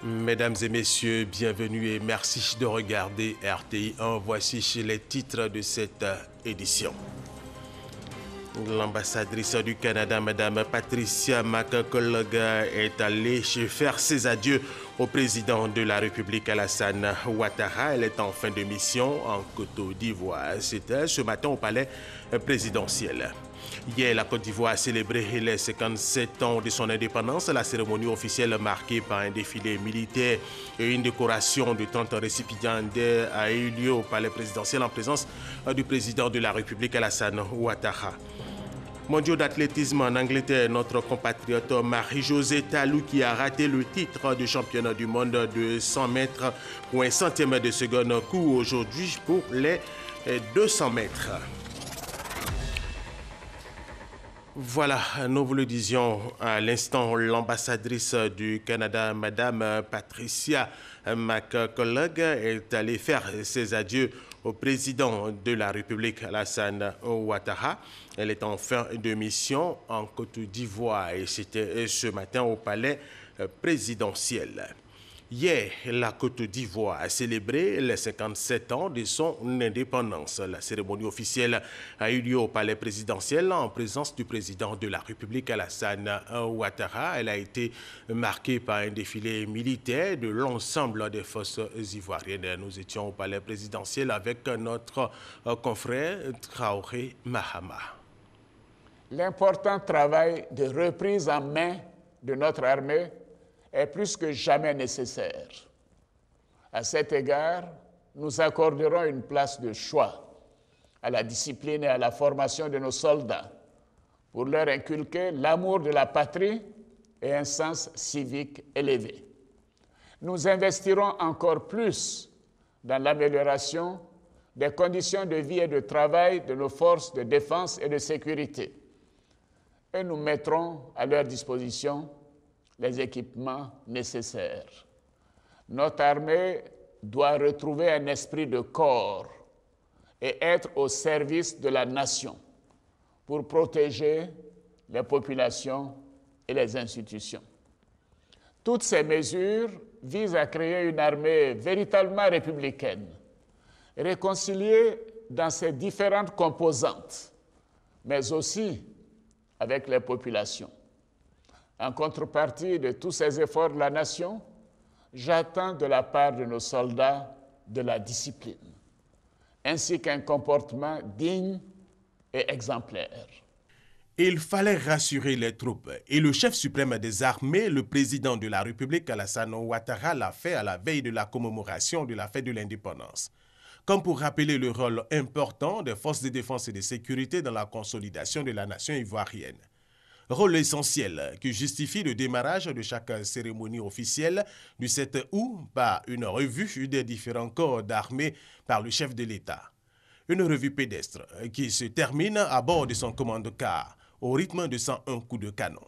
Mesdames et messieurs, bienvenue et merci de regarder RTI 1. Voici les titres de cette édition. L'ambassadrice du Canada, Mme Patricia McCulloch, est allée faire ses adieux au président de la République, Alassane Ouattara. Elle est en fin de mission en Côte d'Ivoire. C'était ce matin au palais présidentiel. Hier, la Côte d'Ivoire a célébré les 57 ans de son indépendance. La cérémonie officielle marquée par un défilé militaire et une décoration de 30 récipiendaires a eu lieu au palais présidentiel en présence du président de la République, Alassane Ouattara. Mondiaux d'athlétisme en Angleterre, notre compatriote Marie-Josée Talou qui a raté le titre de championne du monde de 100 mètres pour un centième de seconde court aujourd'hui pour les 200 mètres. Voilà, nous vous le disions à l'instant, l'ambassadrice du Canada, Mme Patricia McCulloch, est allée faire ses adieux au président de la République, Alassane Ouattara. Elle est en fin de mission en Côte d'Ivoire et c'était ce matin au palais présidentiel. Hier, la Côte d'Ivoire a célébré les 57 ans de son indépendance. La cérémonie officielle a eu lieu au palais présidentiel en présence du président de la République, Alassane Ouattara. Elle a été marquée par un défilé militaire de l'ensemble des forces ivoiriennes. Nous étions au palais présidentiel avec notre confrère Traoré Mahama. L'important travail de reprise en main de notre armée est plus que jamais nécessaire. À cet égard, nous accorderons une place de choix à la discipline et à la formation de nos soldats pour leur inculquer l'amour de la patrie et un sens civique élevé. Nous investirons encore plus dans l'amélioration des conditions de vie et de travail de nos forces de défense et de sécurité et nous mettrons à leur disposition les équipements nécessaires. Notre armée doit retrouver un esprit de corps et être au service de la nation pour protéger les populations et les institutions. Toutes ces mesures visent à créer une armée véritablement républicaine, réconciliée dans ses différentes composantes, mais aussi avec les populations. En contrepartie de tous ces efforts de la nation, j'attends de la part de nos soldats de la discipline, ainsi qu'un comportement digne et exemplaire. Il fallait rassurer les troupes et le chef suprême des armées, le président de la République, Alassane Ouattara, l'a fait à la veille de la commémoration de la fête de l'indépendance, comme pour rappeler le rôle important des forces de défense et de sécurité dans la consolidation de la nation ivoirienne. Rôle essentiel qui justifie le démarrage de chaque cérémonie officielle du 7 août par une revue des différents corps d'armée par le chef de l'État. Une revue pédestre qui se termine à bord de son commande-car au rythme de 101 coups de canon.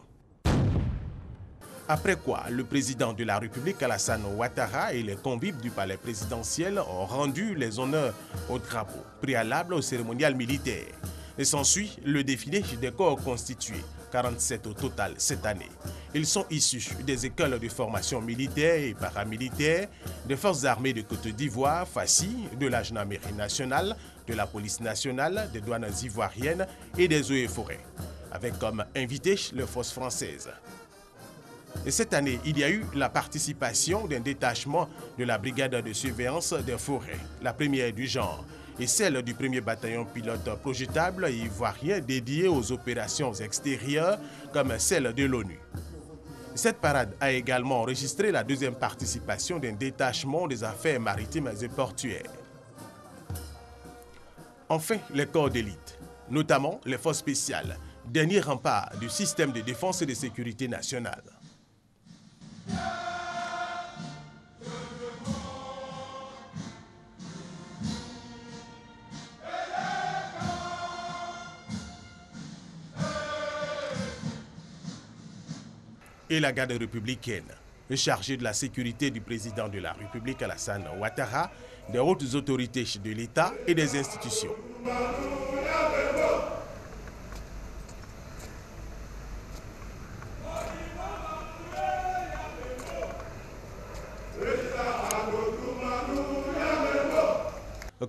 Après quoi, le président de la République, Alassane Ouattara, et les convives du palais présidentiel ont rendu les honneurs au drapeau, préalable au cérémonial militaire. Et s'ensuit le défilé des corps constitués, 47 au total cette année. Ils sont issus des écoles de formation militaire et paramilitaire, des forces armées de Côte d'Ivoire, FACI, de la gendarmerie nationale, de la police nationale, des douanes ivoiriennes et des eaux et forêts, avec comme invités les forces françaises. Et cette année, il y a eu la participation d'un détachement de la brigade de surveillance des forêts, la première du genre, et celle du premier bataillon pilote projetable ivoirien dédié aux opérations extérieures comme celle de l'ONU. Cette parade a également enregistré la deuxième participation d'un détachement des affaires maritimes et portuaires. Enfin, les corps d'élite, notamment les forces spéciales, dernier rempart du système de défense et de sécurité nationale. Et la garde républicaine, chargée de la sécurité du président de la République, Alassane Ouattara, des hautes autorités de l'État et des institutions.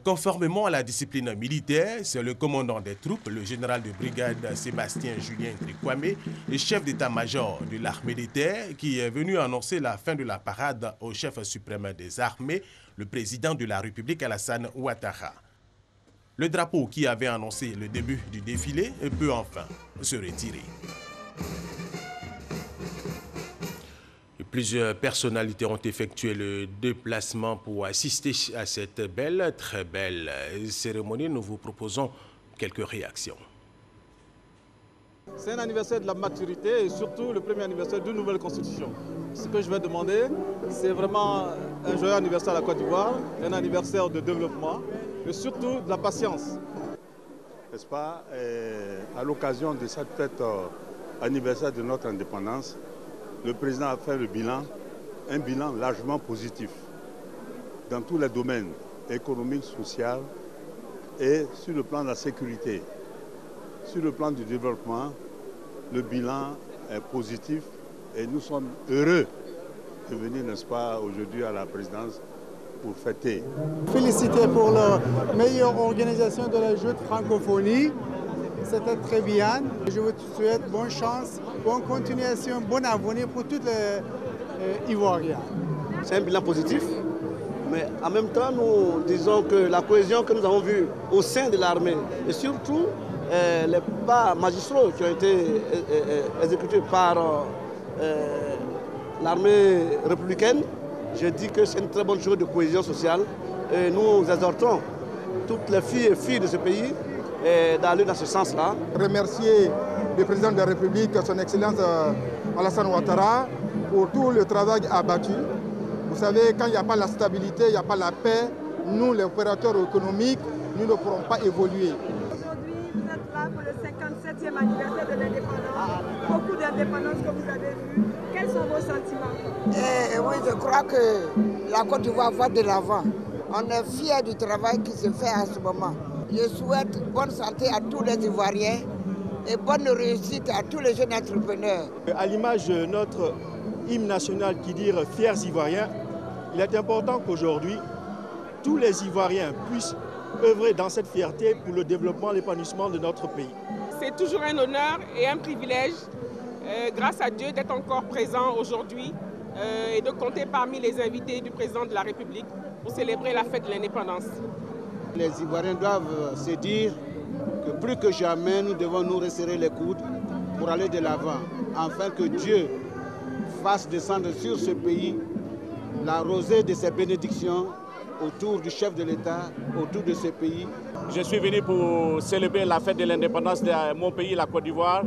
Conformément à la discipline militaire, c'est le commandant des troupes, le général de brigade Sébastien Julien Trikwame, et chef d'état-major de l'armée de terre, qui est venu annoncer la fin de la parade au chef suprême des armées, le président de la République Alassane Ouattara. Le drapeau qui avait annoncé le début du défilé peut enfin se retirer. Plusieurs personnalités ont effectué le déplacement pour assister à cette très belle cérémonie. Nous vous proposons quelques réactions. C'est un anniversaire de la maturité et surtout le premier anniversaire d'une nouvelle constitution. Ce que je vais demander, c'est vraiment un joyeux anniversaire à la Côte d'Ivoire, un anniversaire de développement et surtout de la patience. N'est-ce pas, à l'occasion de cette fête anniversaire de notre indépendance, le président a fait le bilan, un bilan largement positif dans tous les domaines économiques, sociaux et sur le plan de la sécurité. Sur le plan du développement, le bilan est positif et nous sommes heureux de venir, n'est-ce pas, aujourd'hui à la présidence pour fêter. Féliciter pour la meilleure organisation de la Jeux de francophonie. C'était très bien. Je vous souhaite bonne chance, bonne continuation, bon avenir pour tous les Ivoiriens. C'est un bilan positif, mais en même temps, nous disons que la cohésion que nous avons vue au sein de l'armée, et surtout les pas magistraux qui ont été exécutés par l'armée républicaine, je dis que c'est une très bonne chose de cohésion sociale. Et nous exhortons toutes les filles et filles de ce pays d'aller dans ce sens-là. Remercier le président de la République, son Excellence Alassane Ouattara, pour tout le travail abattu. Vous savez, quand il n'y a pas la stabilité, il n'y a pas la paix, nous, les opérateurs économiques, nous ne pourrons pas évoluer. Aujourd'hui, vous êtes là pour le 57e anniversaire de l'indépendance. Beaucoup d'indépendance que vous avez vues. Quels sont vos sentiments? Oui, je crois que la Côte d'Ivoire va de l'avant. On est fiers du travail qui se fait à ce moment. Je souhaite bonne santé à tous les Ivoiriens et bonne réussite à tous les jeunes entrepreneurs. À l'image de notre hymne national qui dit « Fiers Ivoiriens », il est important qu'aujourd'hui, tous les Ivoiriens puissent œuvrer dans cette fierté pour le développement et l'épanouissement de notre pays. C'est toujours un honneur et un privilège, grâce à Dieu, d'être encore présent aujourd'hui et de compter parmi les invités du président de la République pour célébrer la fête de l'indépendance. Les Ivoiriens doivent se dire que plus que jamais, nous devons nous resserrer les coudes pour aller de l'avant, afin que Dieu fasse descendre sur ce pays la rosée de ses bénédictions autour du chef de l'État, autour de ce pays. Je suis venu pour célébrer la fête de l'indépendance de mon pays, la Côte d'Ivoire,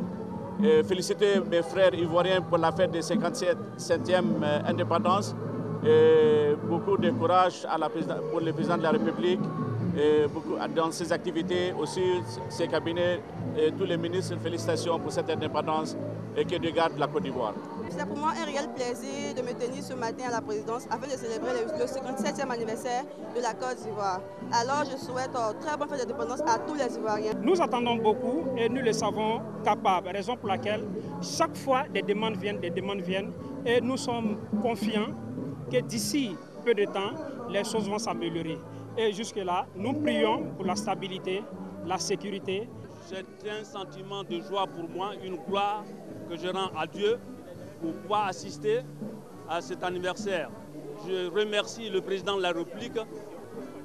et féliciter mes frères ivoiriens pour la fête de 57e indépendance. Et beaucoup de courage pour le président de la République et dans ses activités, aussi ses cabinets et tous les ministres. Félicitations pour cette indépendance et que Dieu garde la Côte d'Ivoire. C'est pour moi un réel plaisir de me tenir ce matin à la présidence afin de célébrer le 57e anniversaire de la Côte d'Ivoire. Alors je souhaite très bonne fête d'indépendance à tous les Ivoiriens. Nous attendons beaucoup et nous le savons capables, raison pour laquelle chaque fois des demandes viennent et nous sommes confiants que d'ici peu de temps, les choses vont s'améliorer. Et jusque-là, nous prions pour la stabilité, la sécurité. C'est un sentiment de joie pour moi, une gloire que je rends à Dieu pour pouvoir assister à cet anniversaire. Je remercie le président de la République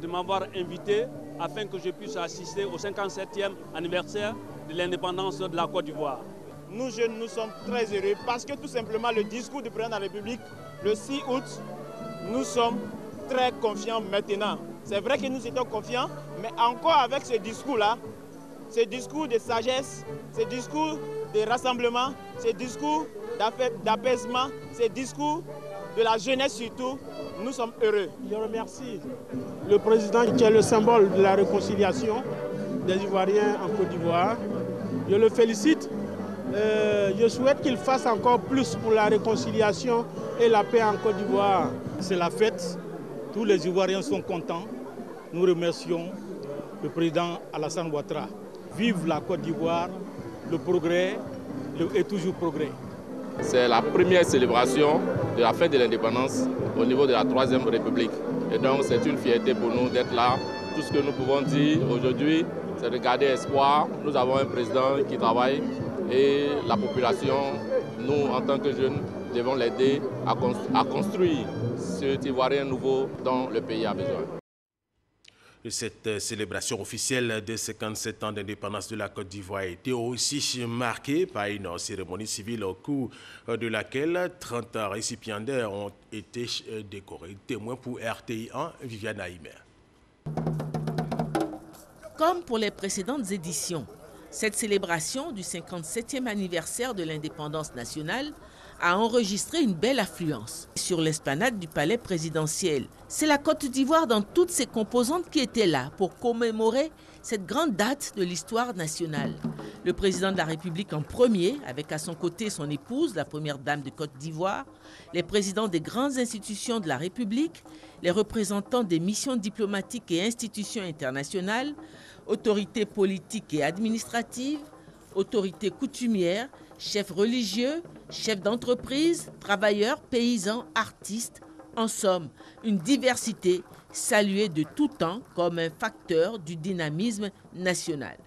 de m'avoir invité afin que je puisse assister au 57e anniversaire de l'indépendance de la Côte d'Ivoire. Nous jeunes, nous sommes très heureux parce que tout simplement le discours du président de la République, le 6 août, nous sommes très confiants maintenant. C'est vrai que nous étions confiants, mais encore avec ce discours-là, ce discours de sagesse, ce discours de rassemblement, ce discours d'apaisement, ce discours de la jeunesse surtout, nous sommes heureux. Je remercie le président qui est le symbole de la réconciliation des Ivoiriens en Côte d'Ivoire. Je le félicite. Je souhaite qu'il fasse encore plus pour la réconciliation et la paix en Côte d'Ivoire. C'est la fête, tous les Ivoiriens sont contents. Nous remercions le président Alassane Ouattara. Vive la Côte d'Ivoire, le progrès est toujours progrès. C'est la première célébration de la fête de l'indépendance au niveau de la 3e République. Et donc c'est une fierté pour nous d'être là, tous tout ce que nous pouvons dire aujourd'hui, c'est de garder espoir. Nous avons un président qui travaille et la population, nous en tant que jeunes, devons l'aider à construire cet Ivoirien nouveau dont le pays a besoin. Cette célébration officielle des 57 ans d'indépendance de la Côte d'Ivoire a été aussi marquée par une cérémonie civile au cours de laquelle 30 récipiendaires ont été décorés. Témoin pour RTI1, Viviane Aïmer. Comme pour les précédentes éditions, cette célébration du 57e anniversaire de l'indépendance nationale a enregistré une belle affluence sur l'esplanade du palais présidentiel. C'est la Côte d'Ivoire dans toutes ses composantes qui était là pour commémorer cette grande date de l'histoire nationale. Le président de la République en premier, avec à son côté son épouse, la première dame de Côte d'Ivoire, les présidents des grandes institutions de la République, les représentants des missions diplomatiques et institutions internationales, autorités politiques et administratives, autorités coutumières, chefs religieux, chefs d'entreprise, travailleurs, paysans, artistes. En somme, une diversité saluée de tout temps comme un facteur du dynamisme national.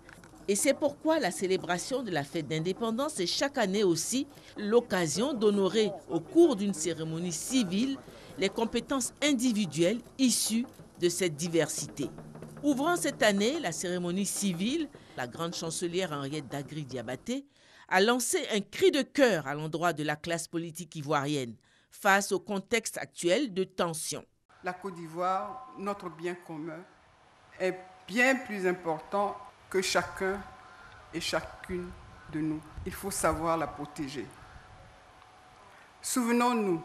Et c'est pourquoi la célébration de la fête d'indépendance est chaque année aussi l'occasion d'honorer au cours d'une cérémonie civile les compétences individuelles issues de cette diversité. Ouvrant cette année la cérémonie civile, la grande chancelière Henriette Dagri-Diabaté a lancé un cri de cœur à l'endroit de la classe politique ivoirienne face au contexte actuel de tension. La Côte d'Ivoire, notre bien commun, est bien plus important que chacun et chacune de nous. Il faut savoir la protéger. Souvenons-nous,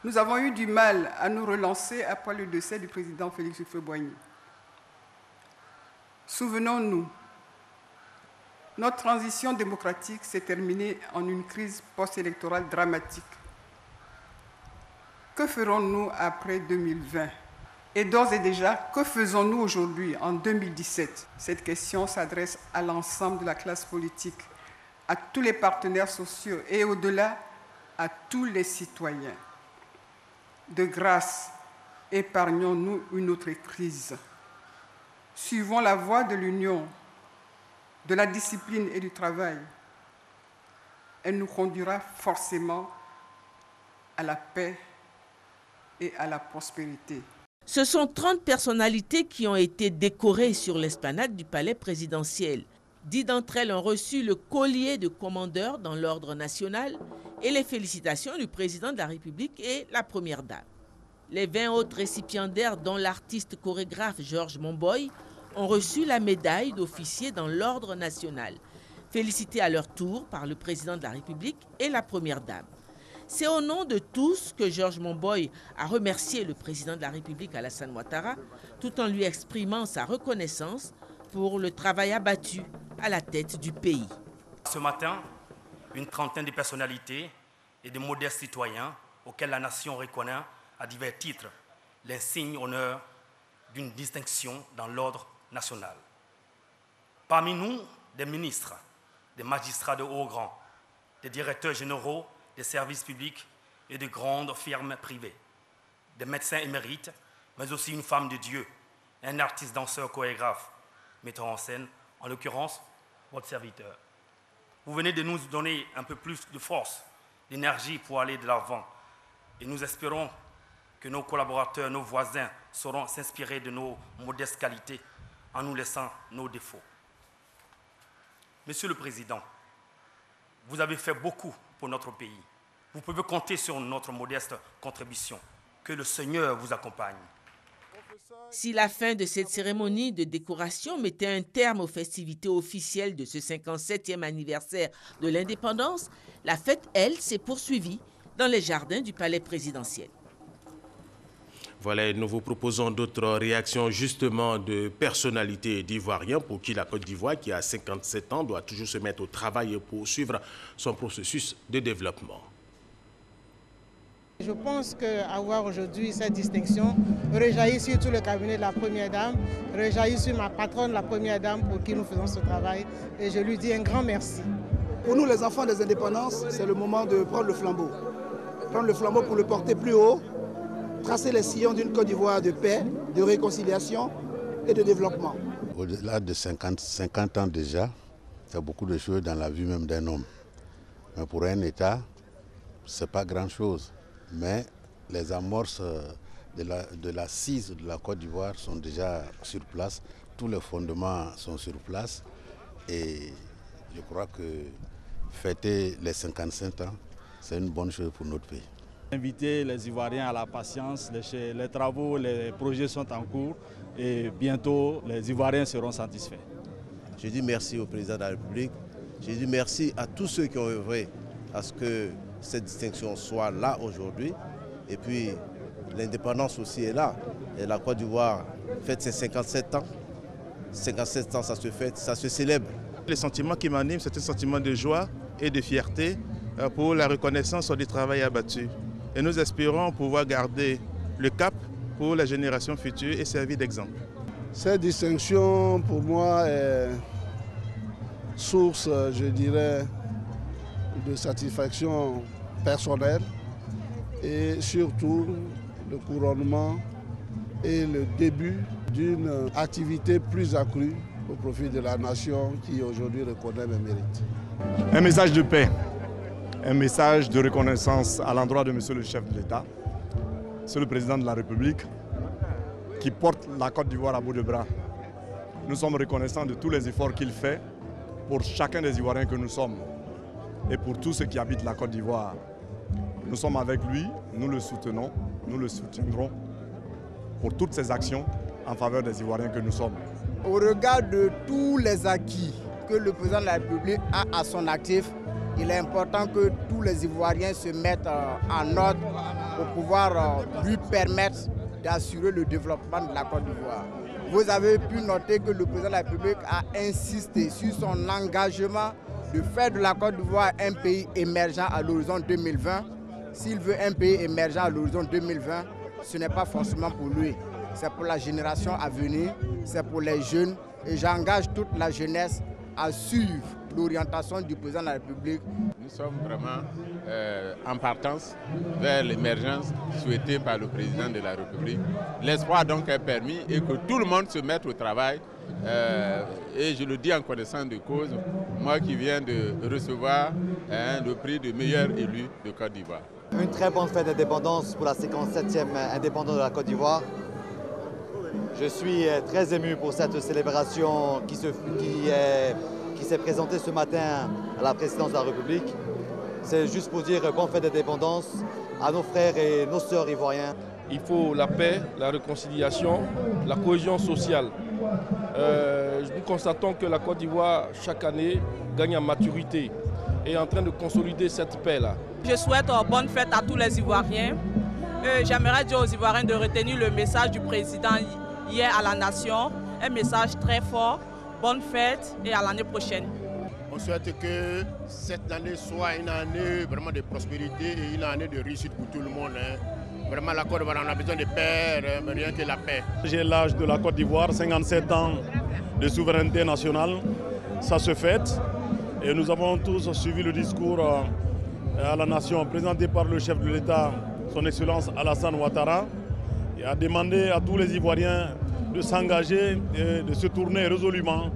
nous avons eu du mal à nous relancer après le décès du président Félix Houphouët-Boigny. Souvenons-nous, notre transition démocratique s'est terminée en une crise post-électorale dramatique. Que ferons-nous après 2020? Et d'ores et déjà, que faisons-nous aujourd'hui, en 2017? Cette question s'adresse à l'ensemble de la classe politique, à tous les partenaires sociaux et au-delà, à tous les citoyens. De grâce, épargnons-nous une autre crise. Suivons la voie de l'union, de la discipline et du travail. Elle nous conduira forcément à la paix et à la prospérité. Ce sont 30 personnalités qui ont été décorées sur l'esplanade du palais présidentiel. 10 d'entre elles ont reçu le collier de commandeur dans l'ordre national et les félicitations du président de la République et la première dame. Les 20 autres récipiendaires, dont l'artiste chorégraphe Georges Monboy, ont reçu la médaille d'officier dans l'ordre national, félicités à leur tour par le président de la République et la première dame. C'est au nom de tous que Georges Monboy a remercié le président de la République Alassane Ouattara, tout en lui exprimant sa reconnaissance pour le travail abattu à la tête du pays. Ce matin, une trentaine de personnalités et de modestes citoyens auxquels la nation reconnaît à divers titres l'insigne honneur d'une distinction dans l'ordre national. Parmi nous, des ministres, des magistrats de haut rang, des directeurs généraux des services publics et de grandes firmes privées, des médecins émérites, mais aussi une femme de Dieu, un artiste, danseur, chorégraphe, metteur en scène, en l'occurrence, votre serviteur. Vous venez de nous donner un peu plus de force, d'énergie pour aller de l'avant. Et nous espérons que nos collaborateurs, nos voisins sauront s'inspirer de nos modestes qualités en nous laissant nos défauts. Monsieur le Président, vous avez fait beaucoup pour notre pays. Vous pouvez compter sur notre modeste contribution. Que le Seigneur vous accompagne. Si la fin de cette cérémonie de décoration mettait un terme aux festivités officielles de ce 57e anniversaire de l'indépendance, la fête, elle, s'est poursuivie dans les jardins du palais présidentiel. Voilà, nous vous proposons d'autres réactions justement de personnalités d'Ivoiriens pour qui la Côte d'Ivoire, qui a 57 ans, doit toujours se mettre au travail et poursuivre son processus de développement. Je pense qu'avoir aujourd'hui cette distinction rejaillit sur tout le cabinet de la Première Dame, rejaillit sur ma patronne, la Première Dame, pour qui nous faisons ce travail. Et je lui dis un grand merci. Pour nous, les enfants des indépendances, c'est le moment de prendre le flambeau. Prendre le flambeau pour le porter plus haut tracer les sillons d'une Côte d'Ivoire de paix, de réconciliation et de développement. Au-delà de 50 ans déjà, il y a beaucoup de choses dans la vie même d'un homme. Mais pour un État, ce n'est pas grand-chose. Mais les amorces de l'assise de la Côte d'Ivoire sont déjà sur place. Tous les fondements sont sur place. Et je crois que fêter les 55 ans, c'est une bonne chose pour notre pays. Inviter les Ivoiriens à la patience, les travaux, les projets sont en cours et bientôt les Ivoiriens seront satisfaits. Je dis merci au président de la République, je dis merci à tous ceux qui ont œuvré à ce que cette distinction soit là aujourd'hui. Et puis l'indépendance aussi est là. Et la Côte d'Ivoire fête ses 57 ans. 57 ans, ça se fête, ça se célèbre. Le sentiment qui m'anime, c'est un sentiment de joie et de fierté pour la reconnaissance du travail abattu. Et nous espérons pouvoir garder le cap pour la génération future et servir d'exemple. Cette distinction, pour moi, est source, je dirais, de satisfaction personnelle et surtout le couronnement et le début d'une activité plus accrue au profit de la nation qui aujourd'hui reconnaît mes mérites. Un message de paix, un message de reconnaissance à l'endroit de Monsieur le chef de l'État, Monsieur le président de la République, qui porte la Côte d'Ivoire à bout de bras. Nous sommes reconnaissants de tous les efforts qu'il fait pour chacun des Ivoiriens que nous sommes et pour tous ceux qui habitent la Côte d'Ivoire. Nous sommes avec lui, nous le soutenons, nous le soutiendrons pour toutes ses actions en faveur des Ivoiriens que nous sommes. Au regard de tous les acquis que le président de la République a à son actif, il est important que tous les Ivoiriens se mettent en ordre pour pouvoir lui permettre d'assurer le développement de la Côte d'Ivoire. Vous avez pu noter que le président de la République a insisté sur son engagement de faire de la Côte d'Ivoire un pays émergent à l'horizon 2020. S'il veut un pays émergent à l'horizon 2020, ce n'est pas forcément pour lui. C'est pour la génération à venir, c'est pour les jeunes. Et j'engage toute la jeunesse à suivre l'orientation du président de la République. Nous sommes vraiment en partance vers l'émergence souhaitée par le président de la République. L'espoir donc est permis et que tout le monde se mette au travail. Et je le dis en connaissance de cause, moi qui viens de recevoir le prix de meilleur élu de Côte d'Ivoire. Une très bonne fête d'indépendance pour la 57e indépendance de la Côte d'Ivoire. Je suis très ému pour cette célébration qui s'est présentée ce matin à la présidence de la République. C'est juste pour dire bonne fête d'indépendance à nos frères et nos sœurs ivoiriens. Il faut la paix, la réconciliation, la cohésion sociale. Nous constatons que la Côte d'Ivoire, chaque année, gagne en maturité et est en train de consolider cette paix-là. Je souhaite bonne fête à tous les Ivoiriens. J'aimerais dire aux Ivoiriens de retenir le message du président hier à la nation, un message très fort. Bonne fête et à l'année prochaine. On souhaite que cette année soit une année vraiment de prospérité et une année de réussite pour tout le monde. Vraiment, la Côte d'Ivoire, on a besoin de paix, mais rien que la paix. J'ai l'âge de la Côte d'Ivoire, 57 ans de souveraineté nationale. Ça se fête et nous avons tous suivi le discours à la nation présenté par le chef de l'État, son Excellence Alassane Ouattara, et a demandé à tous les Ivoiriens de s'engager et de se tourner résolument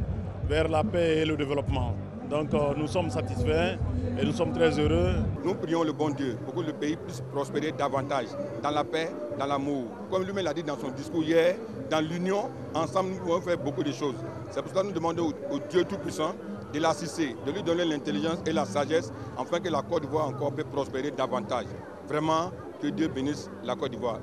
vers la paix et le développement. Donc nous sommes satisfaits et nous sommes très heureux. Nous prions le bon Dieu pour que le pays puisse prospérer davantage dans la paix, dans l'amour. Comme lui-même l'a dit dans son discours hier, dans l'union, ensemble nous pouvons faire beaucoup de choses. C'est pour cela que nous demandons au Dieu Tout-Puissant de l'assister, de lui donner l'intelligence et la sagesse afin que la Côte d'Ivoire encore puisse prospérer davantage. Vraiment, que Dieu bénisse la Côte d'Ivoire.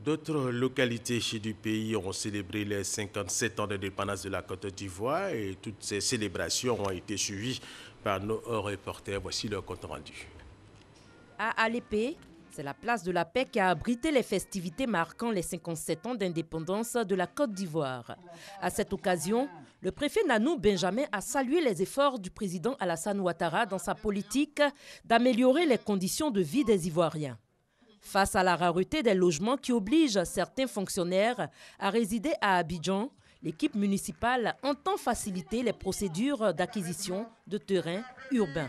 D'autres localités du pays ont célébré les 57 ans d'indépendance de la Côte d'Ivoire et toutes ces célébrations ont été suivies par nos reporters. Voici leur compte rendu. À Alépé, c'est la place de la Paix qui a abrité les festivités marquant les 57 ans d'indépendance de la Côte d'Ivoire. À cette occasion, le préfet Nanou Benjamin a salué les efforts du président Alassane Ouattara dans sa politique d'améliorer les conditions de vie des Ivoiriens. Face à la rareté des logements qui oblige certains fonctionnaires à résider à Abidjan, l'équipe municipale entend faciliter les procédures d'acquisition de terrains urbains.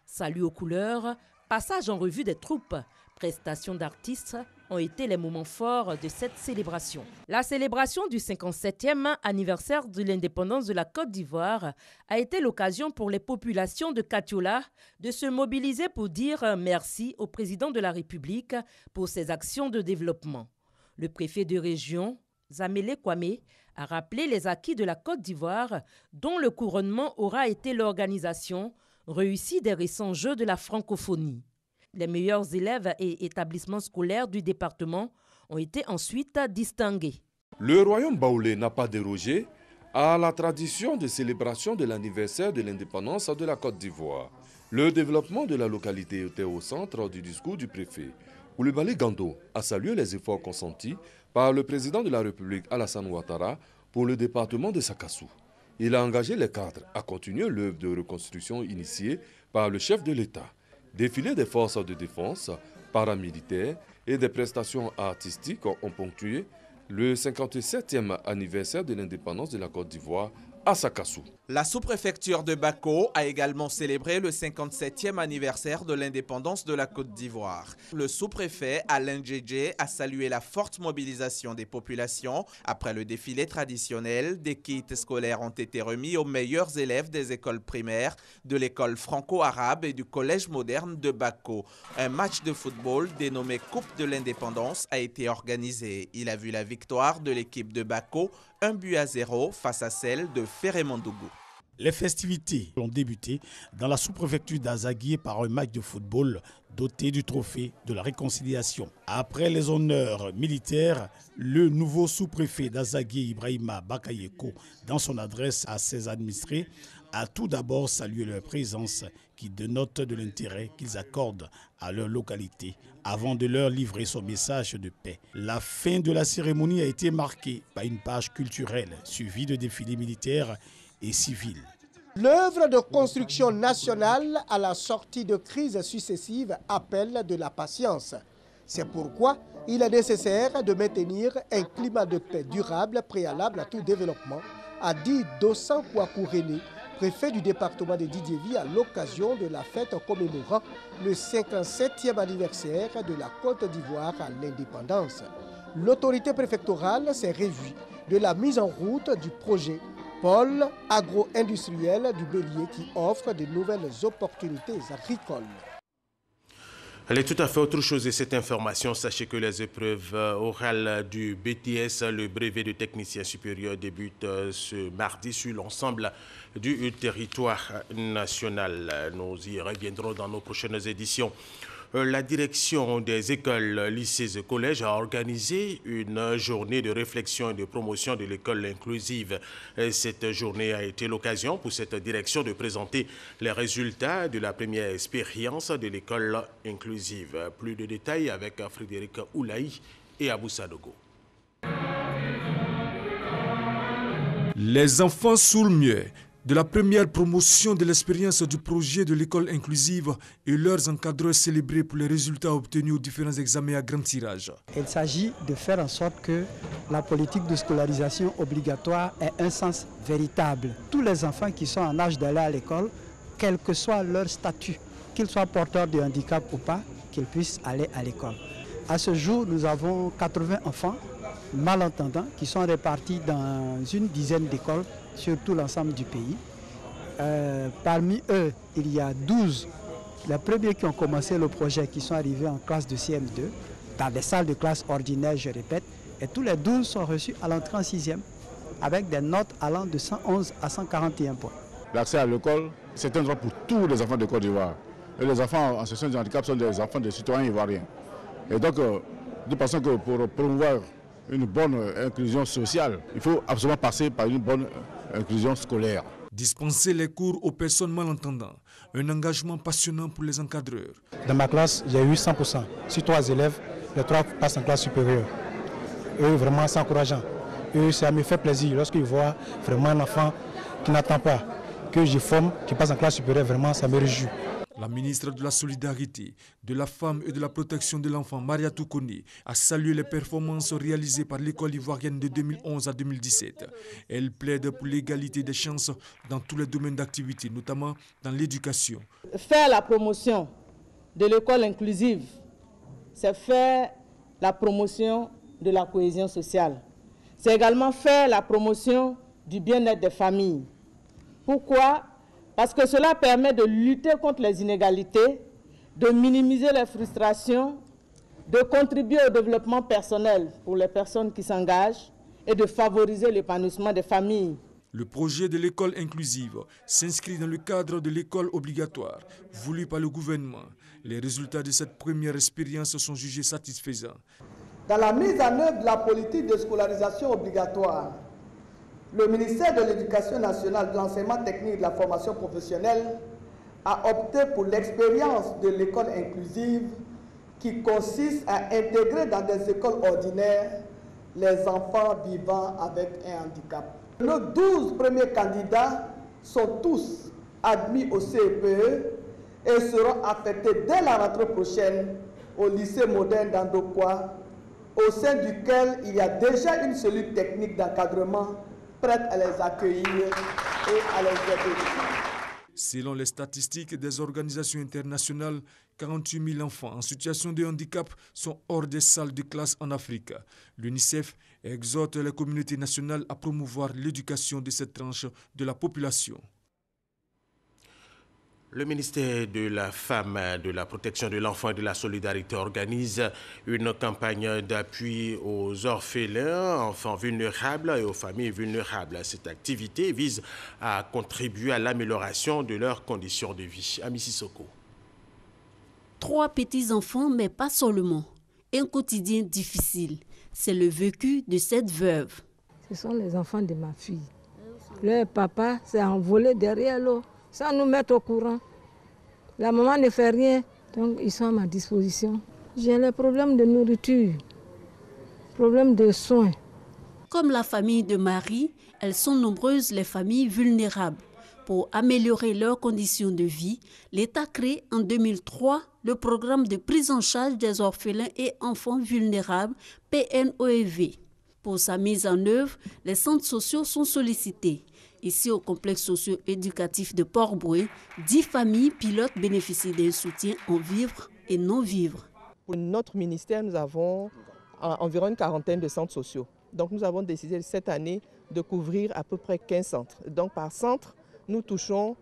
Salut aux couleurs, passage en revue des troupes, prestations d'artistes ont été les moments forts de cette célébration. La célébration du 57e anniversaire de l'indépendance de la Côte d'Ivoire a été l'occasion pour les populations de Katiola de se mobiliser pour dire merci au président de la République pour ses actions de développement. Le préfet de région, Zamele Kwame, a rappelé les acquis de la Côte d'Ivoire, dont le couronnement aura été l'organisation réussie des récents Jeux de la francophonie. Les meilleurs élèves et établissements scolaires du département ont été ensuite distingués. Le royaume baoulé n'a pas dérogé à la tradition de célébration de l'anniversaire de l'indépendance de la Côte d'Ivoire. Le développement de la localité était au centre du discours du préfet. Coulibaly Gando a salué les efforts consentis par le président de la République Alassane Ouattara pour le département de Sakassou. Il a engagé les cadres à continuer l'œuvre de reconstruction initiée par le chef de l'État. Défilé des forces de défense, paramilitaires et des prestations artistiques ont ponctué le 57e anniversaire de l'indépendance de la Côte d'Ivoire à Sakassou. La sous-préfecture de Bako a également célébré le 57e anniversaire de l'indépendance de la Côte d'Ivoire. Le sous-préfet Alain Djedje a salué la forte mobilisation des populations. Après le défilé traditionnel, des kits scolaires ont été remis aux meilleurs élèves des écoles primaires, de l'école franco-arabe et du collège moderne de Bako. Un match de football dénommé Coupe de l'Indépendance a été organisé. Il a vu la victoire de l'équipe de Bako, 1-0 face à celle de Ferré-Mondougou. Les festivités ont débuté dans la sous-préfecture d'Azaguié par un match de football doté du trophée de la réconciliation. Après les honneurs militaires, le nouveau sous-préfet d'Azaguié, Ibrahima Bakayeko, dans son adresse à ses administrés, a tout d'abord salué leur présence qui dénote de l'intérêt qu'ils accordent à leur localité avant de leur livrer son message de paix. La fin de la cérémonie a été marquée par une page culturelle suivie de défilés militaires et civils. L'œuvre de construction nationale à la sortie de crises successives appelle de la patience. C'est pourquoi il est nécessaire de maintenir un climat de paix durable préalable à tout développement, a dit Dossan Kouakou René, préfet du département de Didiéville à l'occasion de la fête commémorant le 57e anniversaire de la Côte d'Ivoire à l'indépendance. L'autorité préfectorale s'est réjouie de la mise en route du projet pôle agro-industriel du Bélier qui offre de nouvelles opportunités agricoles. Elle est tout à fait autre chose et cette information, sachez que les épreuves orales du BTS, le brevet de technicien supérieur, débutent ce mardi sur l'ensemble du territoire national. Nous y reviendrons dans nos prochaines éditions. La direction des écoles, lycées et collèges a organisé une journée de réflexion et de promotion de l'école inclusive. Cette journée a été l'occasion pour cette direction de présenter les résultats de la première expérience de l'école inclusive. Plus de détails avec Frédéric Oulaï et Abou Sadogo. Les enfants sourds-muets de la première promotion de l'expérience du projet de l'école inclusive et leurs encadreurs célébrés pour les résultats obtenus aux différents examens à grand tirage. Il s'agit de faire en sorte que la politique de scolarisation obligatoire ait un sens véritable. Tous les enfants qui sont en âge d'aller à l'école, quel que soit leur statut, qu'ils soient porteurs de handicap ou pas, qu'ils puissent aller à l'école. À ce jour, nous avons 80 enfants malentendants qui sont répartis dans une dizaine d'écoles sur tout l'ensemble du pays. Parmi eux, il y a 12, les premiers qui ont commencé le projet, qui sont arrivés en classe de CM2, dans des salles de classe ordinaires, je répète, et tous les 12 sont reçus à l'entrée en 6e, avec des notes allant de 111 à 141 points. L'accès à l'école, c'est un droit pour tous les enfants de Côte d'Ivoire. Et les enfants en situation de handicap sont des enfants de citoyens ivoiriens. Et donc, de façon que pour promouvoir une bonne inclusion sociale, il faut absolument passer par une bonne inclusion scolaire. Dispenser les cours aux personnes malentendantes, un engagement passionnant pour les encadreurs. Dans ma classe, j'ai eu 100%. Sur 3 élèves, les 3 passent en classe supérieure. Eux, vraiment, c'est encourageant. Eux, ça me fait plaisir lorsqu'ils voient vraiment un enfant qui n'attend pas, que je forme, qui passe en classe supérieure, vraiment, ça me réjouit. La ministre de la Solidarité, de la Femme et de la Protection de l'Enfant, Maria Toukouni, a salué les performances réalisées par l'école ivoirienne de 2011 à 2017. Elle plaide pour l'égalité des chances dans tous les domaines d'activité, notamment dans l'éducation. Faire la promotion de l'école inclusive, c'est faire la promotion de la cohésion sociale. C'est également faire la promotion du bien-être des familles. Pourquoi? Parce que cela permet de lutter contre les inégalités, de minimiser les frustrations, de contribuer au développement personnel pour les personnes qui s'engagent et de favoriser l'épanouissement des familles. Le projet de l'école inclusive s'inscrit dans le cadre de l'école obligatoire voulu par le gouvernement. Les résultats de cette première expérience sont jugés satisfaisants. Dans la mise en œuvre de la politique de scolarisation obligatoire, le ministère de l'Éducation nationale, de l'enseignement technique et de la formation professionnelle a opté pour l'expérience de l'école inclusive qui consiste à intégrer dans des écoles ordinaires les enfants vivant avec un handicap. Nos 12 premiers candidats sont tous admis au CEPE et seront affectés dès la rentrée prochaine au lycée moderne d'Andokwa, au sein duquel il y a déjà une cellule technique d'encadrement prête à les accueillir et à les aider. Selon les statistiques des organisations internationales, 48 000 enfants en situation de handicap sont hors des salles de classe en Afrique. L'UNICEF exhorte les communautés nationales à promouvoir l'éducation de cette tranche de la population. Le ministère de la Femme, de la Protection de l'Enfant et de la Solidarité organise une campagne d'appui aux orphelins, enfants vulnérables et aux familles vulnérables. Cette activité vise à contribuer à l'amélioration de leurs conditions de vie. Ami Sissoko. 3 petits-enfants, mais pas seulement. Un quotidien difficile. C'est le vécu de cette veuve. Ce sont les enfants de ma fille. Leur papa s'est envolé derrière l'eau, sans nous mettre au courant. La maman ne fait rien, donc ils sont à ma disposition. J'ai les problèmes de nourriture, problèmes de soins. Comme la famille de Marie, elles sont nombreuses les familles vulnérables. Pour améliorer leurs conditions de vie, l'État crée en 2003 le programme de prise en charge des orphelins et enfants vulnérables, PNOEV. Pour sa mise en œuvre, les centres sociaux sont sollicités. Ici, au complexe socio-éducatif de Port-Boué, 10 familles pilotes bénéficient d'un soutien en vivre et non-vivre. Pour notre ministère, nous avons environ une quarantaine de centres sociaux. Donc, nous avons décidé cette année de couvrir à peu près 15 centres. Donc, par centre, nous touchons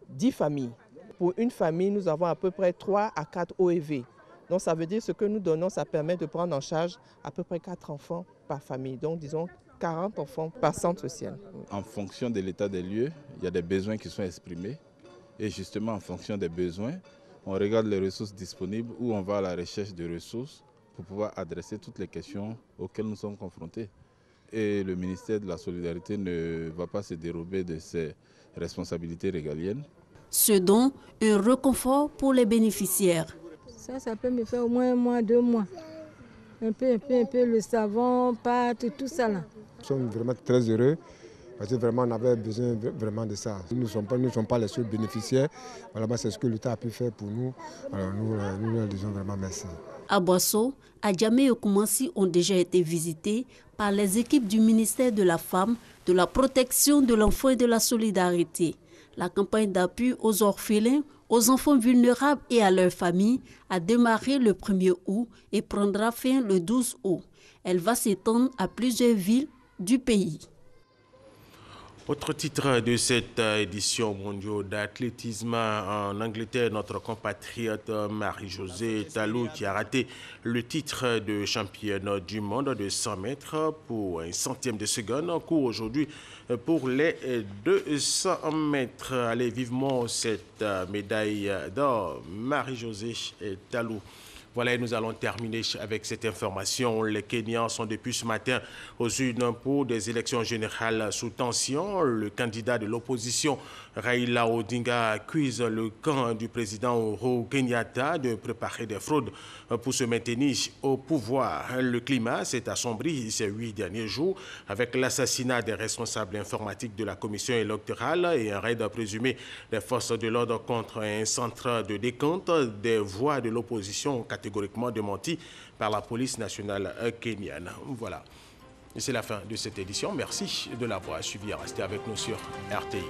10 familles. Pour une famille, nous avons à peu près 3 à 4 OEV. Donc, ça veut dire que ce que nous donnons, ça permet de prendre en charge à peu près 4 enfants par famille. Donc, disons 40 enfants par centre social. En fonction de l'état des lieux, il y a des besoins qui sont exprimés. Et justement, en fonction des besoins, on regarde les ressources disponibles ou on va à la recherche de ressources pour pouvoir adresser toutes les questions auxquelles nous sommes confrontés. Et le ministère de la Solidarité ne va pas se dérober de ses responsabilités régaliennes. Ce don, un réconfort pour les bénéficiaires. Ça peut me faire au moins 1 mois, 2 mois. Un peu, le savon, pâte, tout ça là. Nous sommes vraiment très heureux parce que vraiment on avait besoin vraiment de ça. Nous ne sommes pas les seuls bénéficiaires. Voilà, c'est ce que l'État a pu faire pour nous. Alors nous leur disons vraiment merci. À Boisseau, Adjamé et Koumassi ont déjà été visités par les équipes du ministère de la Femme, de la Protection de l'Enfant et de la Solidarité. La campagne d'appui aux orphelins, aux enfants vulnérables et à leurs familles a démarré le 1er août et prendra fin le 12 août. Elle va s'étendre à plusieurs villes du pays. Autre titre de cette édition mondiale d'athlétisme en Angleterre, notre compatriote Marie-Josée Talou qui a raté le titre de championne du monde de 100 mètres pour un centième de seconde en cours aujourd'hui pour les 200 mètres. Allez, vivement cette médaille d'or, Marie-Josée Talou. Voilà, et nous allons terminer avec cette information. Les Kenyans sont depuis ce matin aux urnes pour des élections générales sous tension. Le candidat de l'opposition, Raila Odinga, accuse le camp du président Uhuru Kenyatta de préparer des fraudes pour se maintenir au pouvoir. Le climat s'est assombri ces 8 derniers jours avec l'assassinat des responsables informatiques de la commission électorale et un raid présumé des forces de l'ordre contre un centre de décompte des voix de l'opposition catégoriquement démenti par la police nationale kenyane. Voilà. Et c'est la fin de cette édition. Merci de l'avoir suivi. Restez avec nous sur RTI.